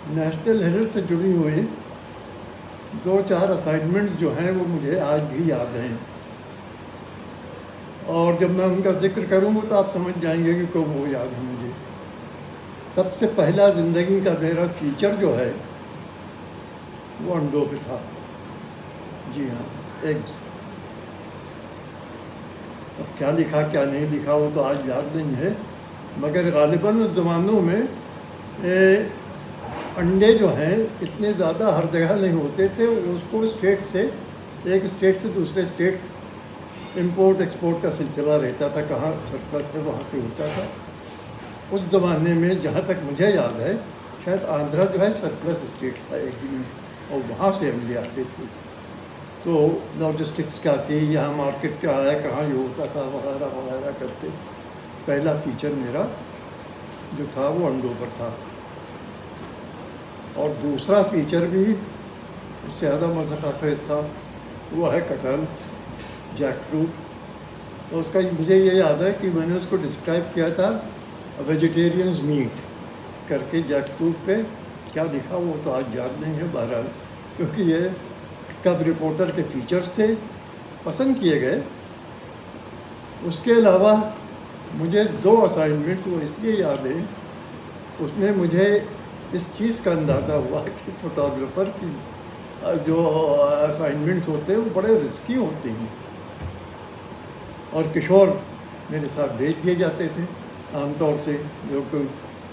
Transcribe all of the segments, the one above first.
National Harold سے جڑی ہوئی 2-4 اسائنمنٹ جو ہیں وہ مجھے آج بھی یاد ہیں، اور جب میں ان کا ذکر کروں گا تو آپ سمجھ جائیں گے کہ کب وہ یاد ہے مجھے۔ سب سے پہلا زندگی کا میرا فیچر جو ہے وہ انڈوں پہ تھا، جی ہاں، ایگز۔ اب کیا لکھا کیا نہیں لکھا وہ تو آج یاد نہیں ہے، مگر غالباً اس زمانوں میں انڈے جو ہیں اتنے زیادہ ہر جگہ نہیں ہوتے تھے، اس کو اسٹیٹ سے، ایک اسٹیٹ سے دوسرے اسٹیٹ امپورٹ ایکسپورٹ کا سلسلہ رہتا تھا، کہاں سرپلس ہے وہاں سے ہوتا تھا۔ اس زمانے میں جہاں تک مجھے یاد ہے شاید آندھرا جو ہے سرپلس اسٹیٹ تھا ایک زمین، اور وہاں سے انڈے آتے تھے۔ تو لاجسٹکس کیا تھی، یہاں مارکیٹ کیا ہے، کہاں یہ ہوتا تھا، وغیرہ وغیرہ کر کے پہلا فیچر میرا جو تھا وہ انڈوں پر تھا۔ اور دوسرا فیچر بھی اس سے زیادہ مذاق خیز تھا، وہ ہے کٹہل، جیک فروٹ۔ اور اس کا مجھے یہ یاد ہے کہ میں نے اس کو ڈسکرائب کیا تھا ویجیٹیرینز میٹ کر کے، جیک فروٹ پہ کیا لکھا وہ تو آج یاد نہیں ہے، بہرحال کیونکہ یہ کب رپورٹر کے فیچرز تھے، پسند کیے گئے۔ اس کے علاوہ مجھے 2 اسائنمنٹس وہ اس لیے یاد ہیں، اس میں مجھے اس چیز کا اندازہ ہوا کہ فوٹوگرافر کی جو اسائنمنٹس ہوتے ہیں وہ بڑے رسکی ہوتے ہیں، اور کشور میرے ساتھ بھیج دیے جاتے تھے عام طور سے جو کوئی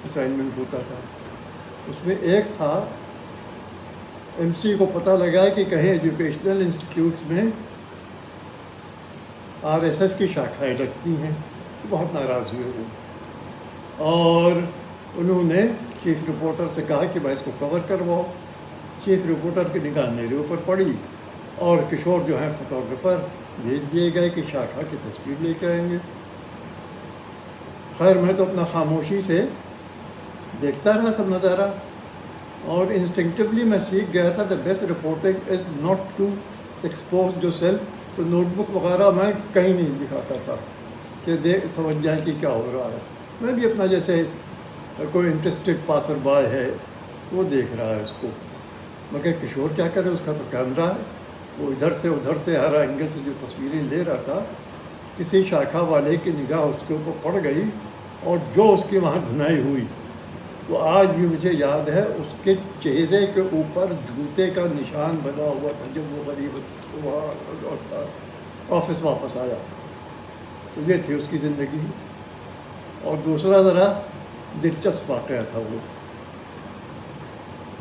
اسائنمنٹ ہوتا تھا۔ اس میں ایک تھا ایم سی کو پتہ لگا کہ کہیں ایجوکیشنل انسٹیٹیوٹس میں آر ایس ایس کی شاخائیں لگتی ہیں، تو بہت ناراض ہوئے وہ، اور انہوں نے چیف رپورٹر سے کہا کہ بھائی اس کو کور کرواؤ۔ چیف رپورٹر کی نگاہ میرے اوپر پڑی، اور کشور جو ہیں فوٹوگرافر بھیج دیے گئے کہ شاخا کی تصویر لے کے آئیں گے۔ خیر میں تو اپنا خاموشی سے دیکھتا رہا سب نظارہ، اور انسٹنکٹیولی میں سیکھ گیا تھا the best reporting is not to expose yourself. تو نوٹ بک وغیرہ میں کہیں نہیں دکھاتا تھا کہ سمجھ جائیں کہ کیا ہو رہا ہے، میں بھی اپنا جیسے کوئی انٹرسٹڈ پاسر بائے ہے وہ دیکھ رہا ہے اس کو۔ مگر کشور کیا کرے، اس کا تو کیمرہ ہے، وہ ادھر سے ہر اینگل سے جو تصویریں لے رہا تھا، کسی شاخا والے کی نگاہ اس کے اوپر پڑ گئی، اور جو اس کی وہاں دھنائی ہوئی وہ آج بھی مجھے یاد ہے۔ اس کے چہرے کے اوپر جوتے کا نشان بنا ہوا تھا جب وہ غریب آفس واپس آیا۔ تو یہ تھی اس کی زندگی۔ اور دوسرا ذرا دلچسپ واقعہ تھا، وہ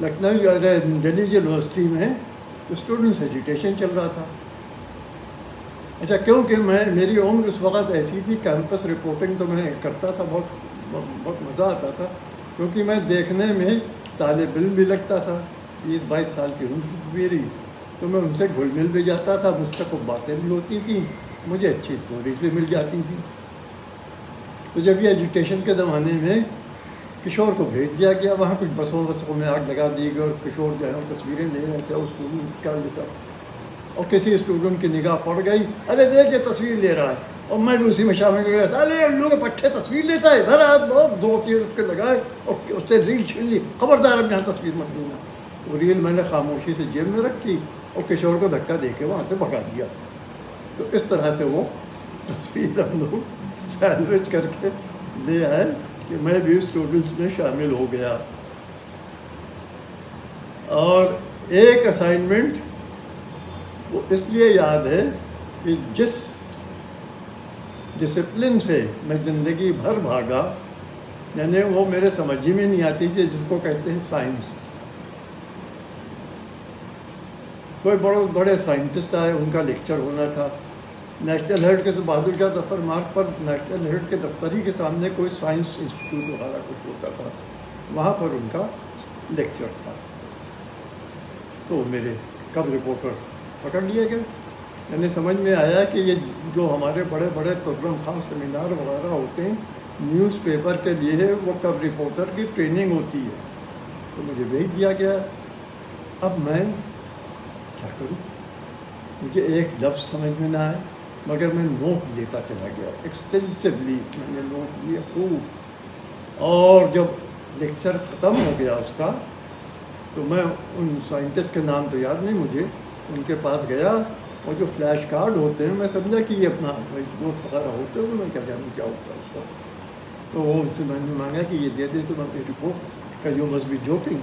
لکھنؤ دہلی یونیورسٹی میں اسٹوڈنٹس ایجوکیشن چل رہا تھا۔ اچھا، کیونکہ میری عمر اس وقت ایسی تھی، کیمپس رپورٹنگ تو میں کرتا تھا، بہت مزہ آتا تھا، کیونکہ میں دیکھنے میں طالب علم بھی لگتا تھا، 20-22 سال کی عمر میری، تو میں ان سے گھل مل بھی جاتا تھا، مجھ سے کچھ باتیں بھی ہوتی تھیں، مجھے اچھی اسٹوریز بھی مل جاتی تھیں۔ تو جب یہ ایجوکیشن کے زمانے میں کشور کو بھیج دیا گیا، وہاں کچھ بسوں میں آگ لگا دی گئی، اور کشور جو ہے وہ تصویریں لے رہے تھے اسٹوڈنٹ کا یہ سب، اور کسی اسٹوڈنٹ کی نگاہ پڑ گئی، ارے دیکھ یہ تصویر لے رہا ہے، اور میں بھی اسی میں شامل ہو گیا، ارے لوگ پٹھے تصویر لیتا ہے، ادھر بہت 2 تیر اس کے لگائے اور اس سے ریل چھین لی، خبردار اب یہاں تصویر مت لینا۔ وہ ریل میں نے خاموشی سے جیب میں رکھی اور کشور کو دھکا دے کے وہاں سے بھگا دیا۔ تو اس طرح سے وہ تصویر ہم لوگ سینڈوچ کر کے لے آئے کہ میں بھی اسٹوڈنٹس میں شامل ہو گیا۔ اور ایک اسائنمنٹ وہ اس لیے یاد ہے کہ جس ڈسپلن سے میں زندگی بھر بھاگا، یعنی وہ میرے سمجھ ہی میں نہیں آتی تھی، جس کو کہتے ہیں سائنس۔ کوئی بڑے سائنٹسٹ آئے، ان کا لیکچر ہونا تھا نیشنل ہیرالڈ کے، تو بہادر شاہ ظفر مارگ پر نیشنل ہیرالڈ کے دفتر ہی کے سامنے کوئی سائنس انسٹیٹیوٹ وغیرہ کچھ ہوتا تھا، وہاں پر ان کا لیکچر تھا۔ تو میرے کب رپورٹر پکڑ لیے گئے، یعنی سمجھ میں آیا کہ یہ جو ہمارے بڑے بڑے تجربہ خان سیمینار وغیرہ ہوتے ہیں نیوز پیپر کے لیے، وہ کب رپورٹر کی ٹریننگ ہوتی ہے۔ تو مجھے بھیج دیا گیا۔ اب میں کیا کروں، مجھے ایک لفظ سمجھ میں نہ آئے، مگر میں نوٹ لیتا چلا گیا، ایکسٹینسولی میں نے نوٹ لیا خوب۔ اور جب لیکچر ختم ہو گیا اس کا، تو میں ان سائنٹسٹ کے نام تو یاد نہیں مجھے، ان کے پاس گیا اور جو فلیش کارڈ ہوتے ہیں میں سمجھا کہ یہ اپنا نوٹس وغیرہ ہوتے ہیں، میں کیا جانوں کیا ہوتا ہے اس وقت، تو وہ ان سے میں نے مانگا کہ یہ دے دیں تو میں اپنی رپورٹ کا یو مس بی جوکنگ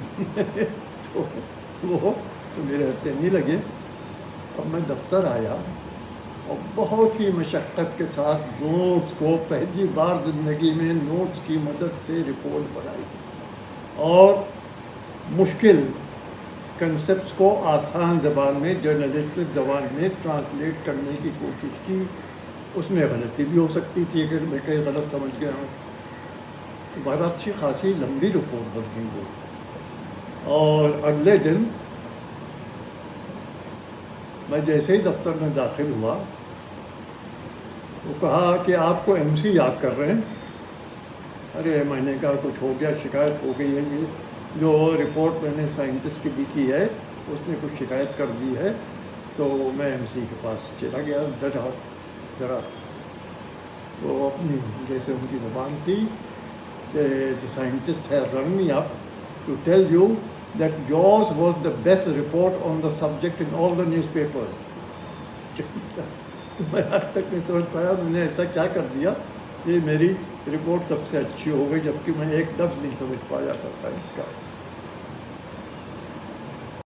تو وہ تو میرے ہتھے نہیں لگے۔ اب میں دفتر آیا اور بہت ہی مشقت کے ساتھ نوٹس کو پہلی بار زندگی میں نوٹس کی مدد سے رپورٹ بنائی اور مشکل کنسیپٹس کو آسان زبان میں، جرنلسٹک زبان میں ٹرانسلیٹ کرنے کی کوشش کی۔ اس میں غلطی بھی ہو سکتی تھی اگر میں کہیں غلط سمجھ گیا ہوں، تو بہت اچھی خاصی لمبی رپورٹ بن گئی وہ۔ اور اگلے دن میں جیسے ہی دفتر میں داخل ہوا، وہ کہا کہ آپ کو ایم سی یاد کر رہے ہیں؟ ارے میں نے کہا کچھ ہو گیا، شکایت ہو گئی ہے، یہ جو رپورٹ میں نے سائنٹسٹ کی لکھی ہے اس نے کچھ شکایت کر دی ہے۔ تو میں ایم سی کے پاس چلا گیا، ڈٹا ذرا وہ اپنی جیسے ان کی زبان تھی کہ the scientist has run me up to tell you that yours was the best report on the subject in all the newspaper. تو میں آج تک نہیں سمجھ پایا میں نے ایسا کیا کر دیا کہ میری رپورٹ سب سے اچھی ہو گئی، جبکہ میں ایک لفظ نہیں سمجھ پایا تھا سائنس کا۔